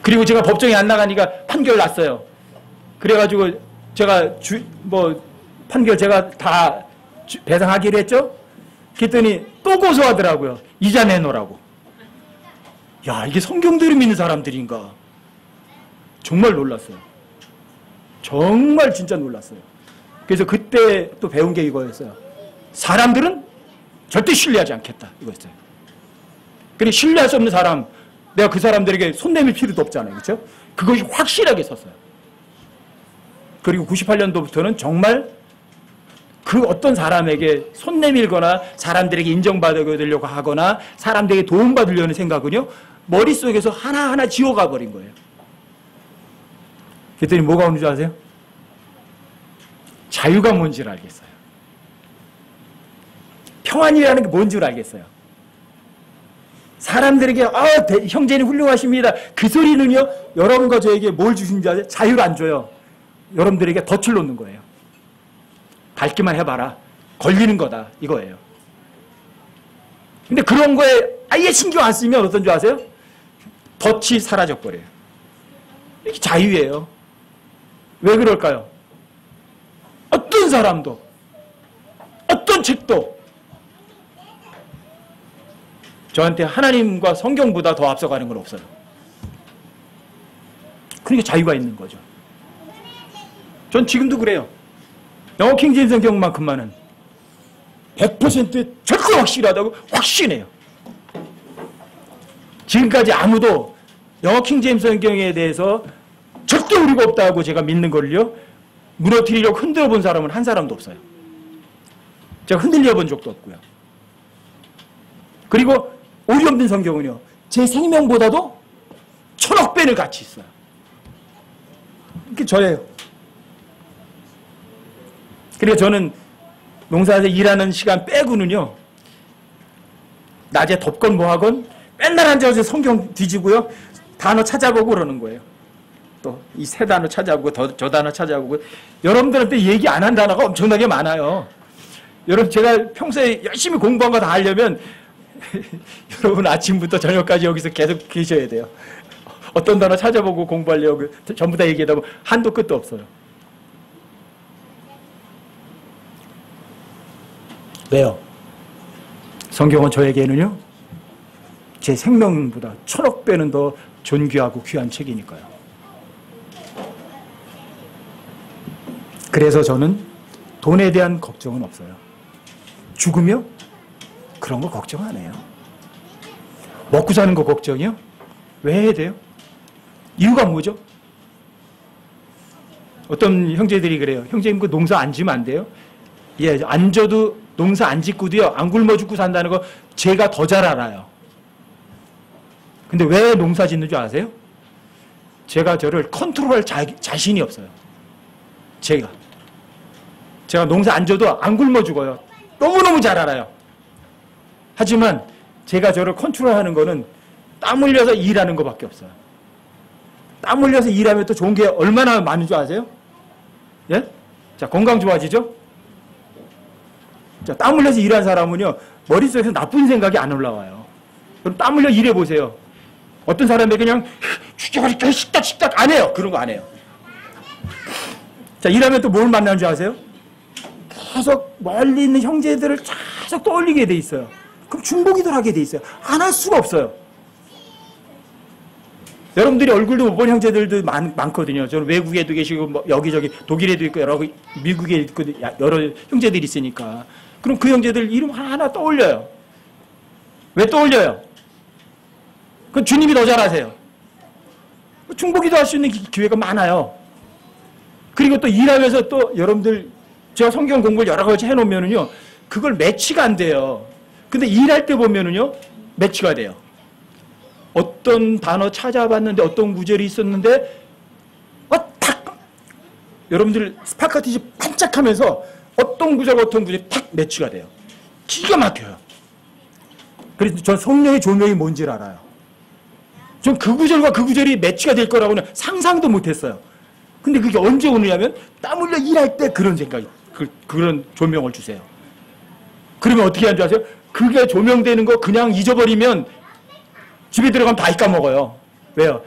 그리고 제가 법정에 안 나가니까 판결 났어요. 그래가지고 제가 판결 제가 다 배상하기로 했죠? 그랬더니 또 고소하더라고요. 이자 내놓으라고. 야, 이게 성경대로 믿는 사람들인가? 정말 놀랐어요. 정말 진짜 놀랐어요. 그래서 그때 또 배운 게 이거였어요. 사람들은 절대 신뢰하지 않겠다. 이거였어요. 그래, 신뢰할 수 없는 사람, 내가 그 사람들에게 손 내밀 필요도 없잖아요. 그렇죠? 그것이 확실하게 섰어요. 그리고 98년도부터는 정말 그 어떤 사람에게 손 내밀거나 사람들에게 인정받으려고 하거나 사람들에게 도움받으려는 생각은요, 머릿속에서 하나하나 지워가 버린 거예요. 그랬더니 뭐가 오는 줄 아세요? 자유가 뭔지를 알겠어요. 평안이라는 게 뭔지를 알겠어요. 사람들에게 형제는 훌륭하십니다. 그 소리는요, 여러분과 저에게 뭘 주신 줄 아세요? 자유를 안 줘요. 여러분들에게 덫을 놓는 거예요. 밟기만 해봐라. 걸리는 거다. 이거예요. 근데 그런 거에 아예 신경 안 쓰면 어떤 줄 아세요? 덫이 사라져버려요. 이게 자유예요. 왜 그럴까요? 어떤 사람도, 어떤 책도 저한테 하나님과 성경보다 더 앞서가는 건 없어요. 그러니까 자유가 있는 거죠. 전 지금도 그래요. 영어 킹제임스 성경만큼만은 100% 절대 확실하다고 확신해요. 지금까지 아무도 영어 킹제임스 성경에 대해서 절대 우리가 없다고 제가 믿는 걸요, 무너뜨리려고 흔들어 본 사람은 한 사람도 없어요. 제가 흔들려 본 적도 없고요. 그리고 오리 없는 성경은요, 제 생명보다도 1000억 배를 가치 있어요. 이게 저예요. 그래서 저는 농사에서 일하는 시간 빼고는요, 낮에 덥건 뭐하건 맨날 앉아서 성경 뒤지고요, 단어 찾아보고 그러는 거예요. 또 이 세 단어 찾아보고 저 단어 찾아보고. 여러분들한테 얘기 안 한 단어가 엄청나게 많아요. 여러분, 제가 평소에 열심히 공부한 거 다 하려면 여러분 아침부터 저녁까지 여기서 계속 계셔야 돼요. 어떤 단어 찾아보고 공부하려고 전부 다 얘기하다 보면 한도 끝도 없어요. 왜요? 성경은 저에게는요, 제 생명보다 1000억 배는 더 존귀하고 귀한 책이니까요. 그래서 저는 돈에 대한 걱정은 없어요. 죽으며 그런 거 걱정 안 해요. 먹고 사는 거 걱정이요? 왜 해야 돼요? 이유가 뭐죠? 어떤 형제들이 그래요. 형제님, 그 농사 안 지면 안 돼요? 예, 안 져도, 농사 안 짓고도요, 안 굶어 죽고 산다는 거 제가 더 잘 알아요. 근데 왜 농사 짓는 줄 아세요? 제가 저를 컨트롤할 자신이 없어요. 제가 농사 안 져도 안 굶어 죽어요. 너무너무 잘 알아요. 하지만 제가 저를 컨트롤하는 거는 땀 흘려서 일하는 것밖에 없어요. 땀 흘려서 일하면 또 좋은 게 얼마나 많은 줄 아세요? 예? 자, 건강 좋아지죠? 자, 땀 흘려서 일한 사람은요, 머릿속에서 나쁜 생각이 안 올라와요. 그럼 땀 흘려 일해 보세요. 어떤 사람이 그냥 죽여버릴까 식닥 안 해요. 그런 거 안 해요. 자, 일하면 또 뭘 만나는 줄 아세요? 계속 멀리 있는 형제들을 계속 떠올리게 돼 있어요. 그럼 중보기도를 하게 돼 있어요. 안 할 수가 없어요. 여러분들이 얼굴도 못 본 형제들도 많거든요. 저는 외국에도 계시고 뭐 여기저기 독일에도 있고 여러 미국에 있고 여러 형제들이 있으니까. 그럼 그 형제들 이름 하나하나 떠올려요. 왜 떠올려요? 그건 주님이 더 잘 아세요. 중보기도 할 수 있는 기회가 많아요. 그리고 또 일하면서 또 여러분들 제가 성경 공부를 여러 가지 해놓으면은요, 그걸 매치가 안 돼요. 근데 일할 때 보면은요, 매치가 돼요. 어떤 단어 찾아봤는데 어떤 구절이 있었는데 탁! 여러분들 스파카티지 반짝하면서 어떤 구절이 탁 매치가 돼요. 기가 막혀요. 그래서 전 성령의 조명이 뭔지를 알아요. 전 그 구절과 그 구절이 매치가 될 거라고는 상상도 못했어요. 근데 그게 언제 오느냐면 땀 흘려 일할 때 그런 생각이, 그런 조명을 주세요. 그러면 어떻게 하는 줄 아세요? 그게 조명되는 거 그냥 잊어버리면 집에 들어가면 다 잊어먹어요. 왜요?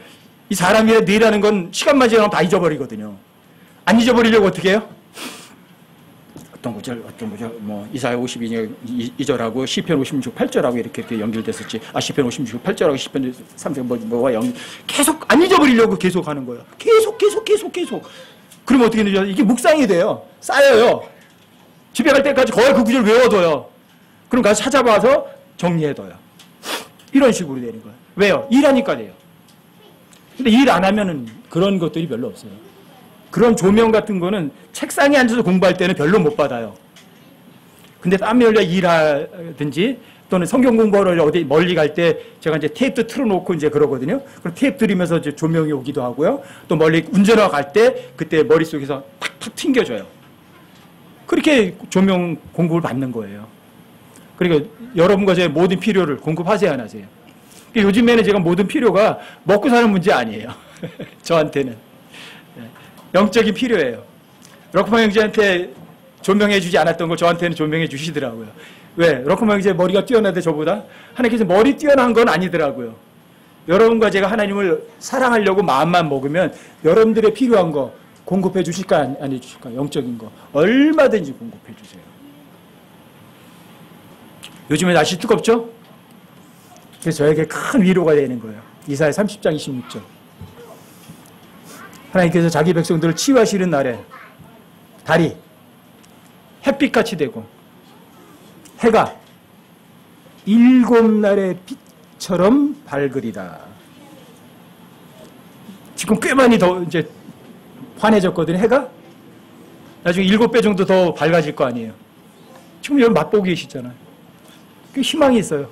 이 사람이 일하는 건 시간만 지나면 다 잊어버리거든요. 안 잊어버리려고 어떻게 해요? 어떤 구절, 뭐, 이사야 52절하고 시편 56, 8절하고 이렇게 연결됐었지. 시편 56, 8절하고 시편 3절 뭐가 계속 안 잊어버리려고 계속 하는 거예요. 계속. 그러면 어떻게 되죠? 이게 묵상이 돼요. 쌓여요. 집에 갈 때까지 거의 그 구절 외워둬요. 그럼 가서 찾아봐서 정리해둬요. 이런 식으로 되는 거예요. 왜요? 일하니까 돼요. 근데 일 안 하면은 그런 것들이 별로 없어요. 그런 조명 같은 거는 책상에 앉아서 공부할 때는 별로 못 받아요. 근데 땀이 흘려 일하든지 또는 성경 공부하러 어디 멀리 갈 때 제가 이제 테이프도 틀어놓고 이제 그러거든요. 그럼 테이프 들이면서 이제 조명이 오기도 하고요. 또 멀리 운전하러 갈 때 그때 머릿속에서 탁탁 튕겨져요. 그렇게 조명 공급을 받는 거예요. 그러니까 여러분과 제 모든 필요를 공급하세요, 안 하세요? 그러니까 요즘에는 제가 모든 필요가 먹고 사는 문제 아니에요. 저한테는. 영적인 필요예요. 럭커man 형제한테 조명해주지 않았던 걸 저한테는 조명해 주시더라고요. 왜? 럭커man 형제 머리가 뛰어나대 저보다? 하나님께서 머리 뛰어난 건 아니더라고요. 여러분과 제가 하나님을 사랑하려고 마음만 먹으면 여러분들의 필요한 거 공급해 주실까 안 해주실까? 영적인 거 얼마든지 공급해 주세요. 요즘에 날씨 뜨겁죠? 그래서 저에게 큰 위로가 되는 거예요. 이사야 30장 26절. 하나님께서 자기 백성들을 치유하시는 날에 달이 햇빛같이 되고 해가 7날의 빛처럼 밝으리다. 지금 꽤 많이 더 이제 환해졌거든요, 해가. 나중에 7배 정도 더 밝아질 거 아니에요. 지금 여러분 맛보고 계시잖아요. 그 희망이 있어요.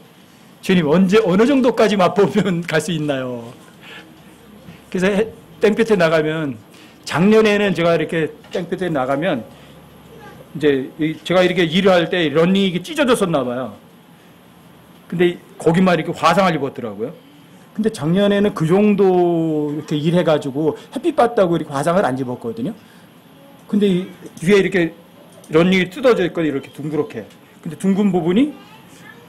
주님, 언제, 어느 정도까지 맛보면 갈 수 있나요? 그래서 땡볕에 나가면, 작년에는 제가 이렇게 땡볕에 나가면, 이제 제가 이렇게 일을 할 때 런닝이 찢어졌었나 봐요. 근데 거기만 이렇게 화상을 입었더라고요. 근데 작년에는 그 정도 이렇게 일해가지고 햇빛 받다고 이렇게 화상을 안 입었거든요. 근데 뒤에 이렇게 런닝이 뜯어져 있거든요. 이렇게 둥그렇게. 근데 둥근 부분이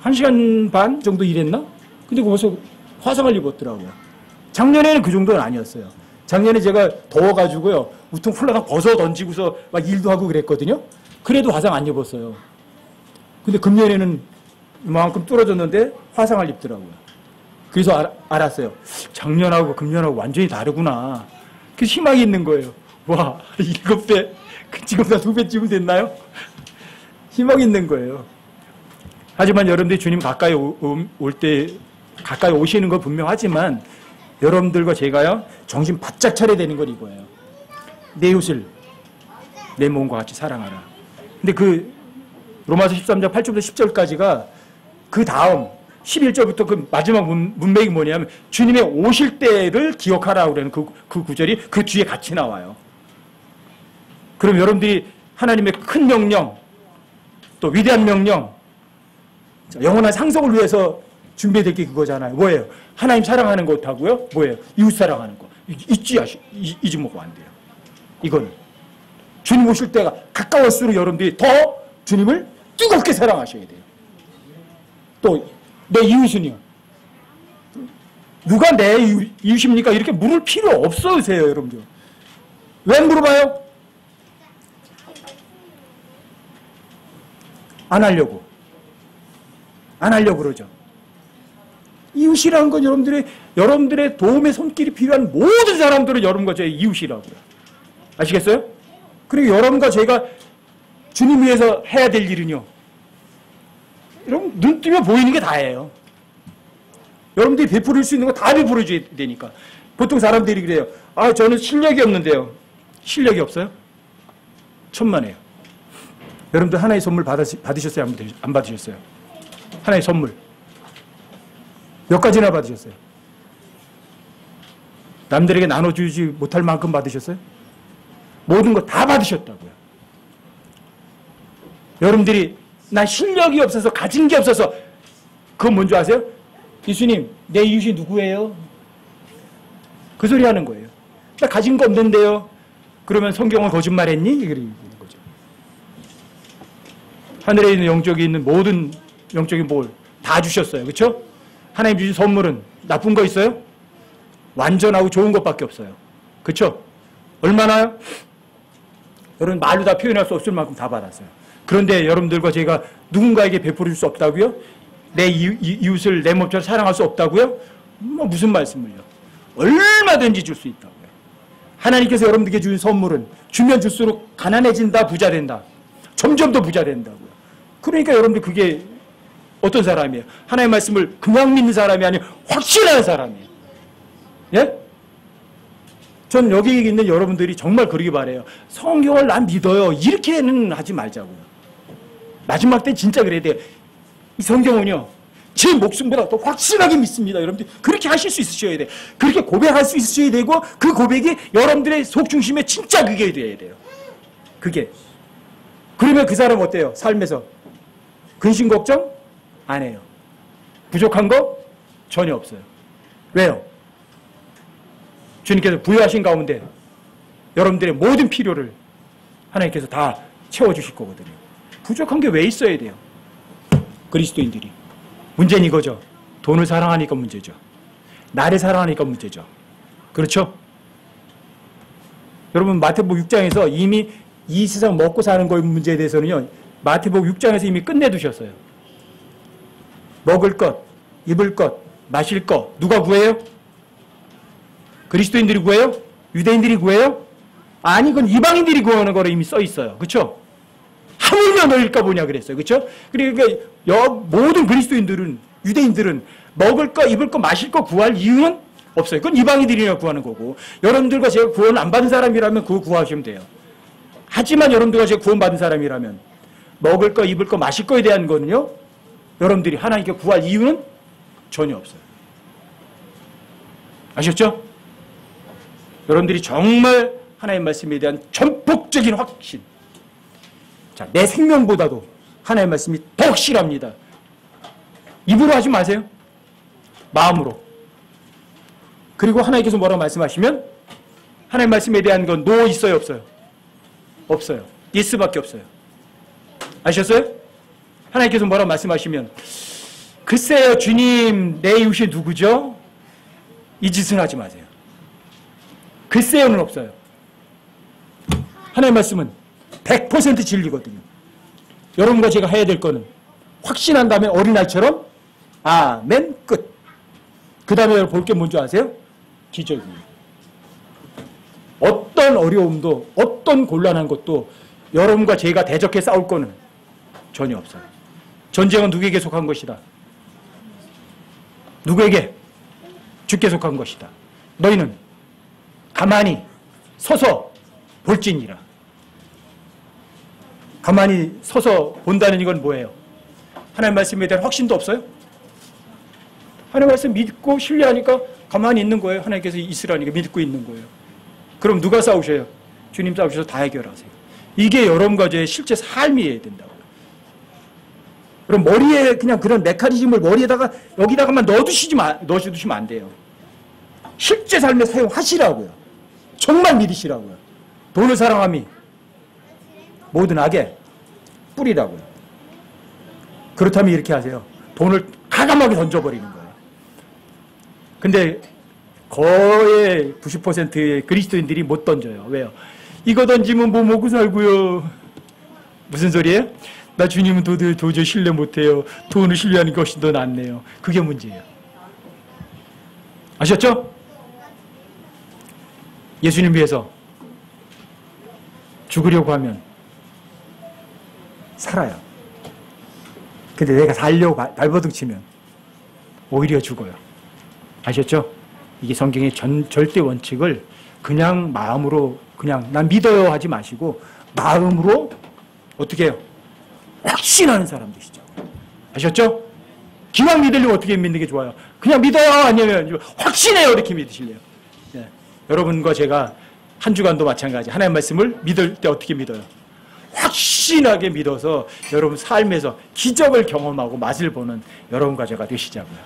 1시간 반 정도 일했나? 근데 거기서 화상을 입었더라고요. 작년에는 그 정도는 아니었어요. 작년에 제가 더워가지고요. 우통 훌라당 벗어 던지고서 막 일도 하고 그랬거든요. 그래도 화상 안 입었어요. 근데 금년에는 이만큼 뚫어졌는데 화상을 입더라고요. 그래서 알았어요. 작년하고 금년하고 완전히 다르구나. 그 희망이 있는 거예요. 와, 7배, 지금보다 2배쯤 됐나요? 희망이 있는 거예요. 하지만 여러분들이 주님 가까이 올 때, 가까이 오시는 건 분명하지만 여러분들과 제가요, 정신 바짝 차려야 되는 건 이거예요. 내 이웃을 내 몸과 같이 사랑하라. 근데 그 로마서 13장 8절부터 10절까지가 그 다음 11절부터 그 마지막 문맥이 뭐냐면 주님의 오실 때를 기억하라고 그러는 그 구절이 그 뒤에 같이 나와요. 그럼 여러분들이 하나님의 큰 명령, 또 위대한 명령, 영원한 상속을 위해서 준비될 게 그거잖아요. 뭐예요? 하나님 사랑하는 것하고요. 뭐예요? 이웃 사랑하는 거. 잊지 먹으면 안 돼요. 이거는. 주님 오실 때가 가까울수록 여러분들이 더 주님을 뜨겁게 사랑하셔야 돼요. 또 내 이웃은요. 누가 내 이웃입니까? 이렇게 물을 필요 없으세요, 여러분들. 왜 물어봐요? 안 하려고. 안 하려고 그러죠. 이웃이라는 건 여러분들의 도움의 손길이 필요한 모든 사람들은 여러분과 저의 이웃이라고요. 아시겠어요? 그리고 여러분과 제가 주님 위해서 해야 될 일은요. 여러분, 눈 뜨면 보이는 게 다예요. 여러분들이 베풀을 수 있는 거 다 베풀어줘야 되니까. 보통 사람들이 그래요. 아, 저는 실력이 없는데요. 실력이 없어요? 천만에요. 여러분들 하나의 선물 받으셨어요? 안 받으셨어요? 하나의 선물. 몇 가지나 받으셨어요? 남들에게 나눠주지 못할 만큼 받으셨어요? 모든 거 다 받으셨다고요. 여러분들이 나 실력이 없어서 가진 게 없어서 그건 뭔지 아세요? 예수님, 내 이웃이 누구예요? 그 소리 하는 거예요. 나 가진 거 없는데요. 그러면 성경은 거짓말했니? 이러는 거죠. 하늘에 있는 영적이 있는 모든 영적인 뭘 다 주셨어요. 그렇죠? 하나님 주신 선물은 나쁜 거 있어요? 완전하고 좋은 것밖에 없어요. 그렇죠? 얼마나요? 여러분 말로 다 표현할 수 없을 만큼 다 받았어요. 그런데 여러분들과 제가 누군가에게 베풀어 줄 수 없다고요? 내 이웃을 내 몸처럼 사랑할 수 없다고요? 무슨 말씀을요? 얼마든지 줄 수 있다고요. 하나님께서 여러분들에게 주신 선물은 주면 줄수록 가난해진다, 부자 된다. 점점 더 부자 된다고요. 그러니까 여러분들 그게 어떤 사람이에요? 하나님의 말씀을 그냥 믿는 사람이 아니고 확신하는 사람이에요. 예? 전 여기 있는 여러분들이 정말 그러기 바래요. 성경을 난 믿어요. 이렇게는 하지 말자고요. 마지막 때 진짜 그래야 돼요. 이 성경은요, 제 목숨보다 더 확실하게 믿습니다. 여러분들 그렇게 하실 수 있으셔야 돼요. 그렇게 고백할 수 있으셔야 되고 그 고백이 여러분들의 속중심에 진짜 그게 돼야 돼요. 그게. 그러면 그 사람 어때요? 삶에서 근심 걱정 안 해요. 부족한 거 전혀 없어요. 왜요? 주님께서 부여하신 가운데 여러분들의 모든 필요를 하나님께서 다 채워주실 거거든요. 부족한 게 왜 있어야 돼요? 그리스도인들이. 문제는 이거죠. 돈을 사랑하니까 문제죠. 나를 사랑하니까 문제죠. 그렇죠? 여러분 마태복음 6장에서 이미 이 세상 먹고 사는 거의 문제에 대해서는요. 마태복음 6장에서 이미 끝내두셨어요. 먹을 것, 입을 것, 마실 것 누가 구해요? 그리스도인들이 구해요? 유대인들이 구해요? 아니 그건 이방인들이 구하는 거로 이미 써 있어요. 그렇죠? 하물며 너일까 보냐 그랬어요. 그렇죠? 그러니까 모든 그리스도인들은 유대인들은 먹을 거, 입을 거, 마실 거 구할 이유는 없어요. 그건 이방인들이나 구하는 거고 여러분들과 제가 구원 안 받은 사람이라면 그거 구하시면 돼요. 하지만 여러분들과 제가 구원받은 사람이라면 먹을 거, 입을 거, 마실 거에 대한 거는요. 여러분들이 하나님께 구할 이유는 전혀 없어요. 아셨죠? 여러분들이 정말 하나님의 말씀에 대한 전폭적인 확신. 자, 내 생명보다도 하나님의 말씀이 더 확실합니다. 입으로 하지 마세요. 마음으로. 그리고 하나님께서 뭐라고 말씀하시면 하나님의 말씀에 대한 건 노 있어요, 없어요? 없어요. 예스밖에 없어요. 아셨어요? 하나님께서 뭐라고 말씀하시면 글쎄요, 주님, 내 이웃이 누구죠? 이 짓은 하지 마세요. 글쎄요는 없어요. 하나님의 말씀은 100% 진리거든요. 여러분과 제가 해야 될 거는 확신한 다음에 어린아이처럼 아멘 끝. 그 다음에 볼 게 뭔지 아세요? 기적이에요. 어떤 어려움도 어떤 곤란한 것도 여러분과 제가 대적해 싸울 거는 전혀 없어요. 전쟁은 누구에게 속한 것이다? 누구에게? 주께 속한 것이다. 너희는 가만히 서서 볼지니라. 가만히 서서 본다는 이건 뭐예요? 하나님 말씀에 대한 확신도 없어요? 하나님 말씀 믿고 신뢰하니까 가만히 있는 거예요. 하나님께서 있으라니까 믿고 있는 거예요. 그럼 누가 싸우셔요? 주님 싸우셔서 다 해결하세요. 이게 여러분과 제 실제 삶이어야 된다고요. 그럼 머리에 그냥 그런 메커니즘을 머리에다가 여기다가만 넣어두시면 안 돼요. 실제 삶에 사용하시라고요. 정말 믿으시라고요. 돈을 사랑함이 모든 악의 뿌리라고요. 그렇다면 이렇게 하세요. 돈을 가감하게 던져버리는 거예요. 근데 거의 90%의 그리스도인들이 못 던져요. 왜요? 이거 던지면 뭐 먹고 살고요. 무슨 소리예요? 나 주님은 도저히 신뢰 못해요. 돈을 신뢰하는 것이 더 낫네요. 그게 문제예요. 아셨죠? 예수님 위해서 죽으려고 하면 살아요. 근데 내가 살려고 발버둥 치면 오히려 죽어요. 아셨죠? 이게 성경의 절대 원칙을 그냥 마음으로 그냥 난 믿어요 하지 마시고 마음으로 어떻게 해요? 확신하는 사람들이시죠. 아셨죠? 기왕 믿으려면 어떻게 믿는 게 좋아요? 그냥 믿어요? 아니면 확신해요? 이렇게 믿으실래요? 네. 여러분과 제가 한 주간도 마찬가지. 하나님의 말씀을 믿을 때 어떻게 믿어요? 확신하게 믿어서 여러분 삶에서 기적을 경험하고 맛을 보는 여러분과 제가 되시자고요.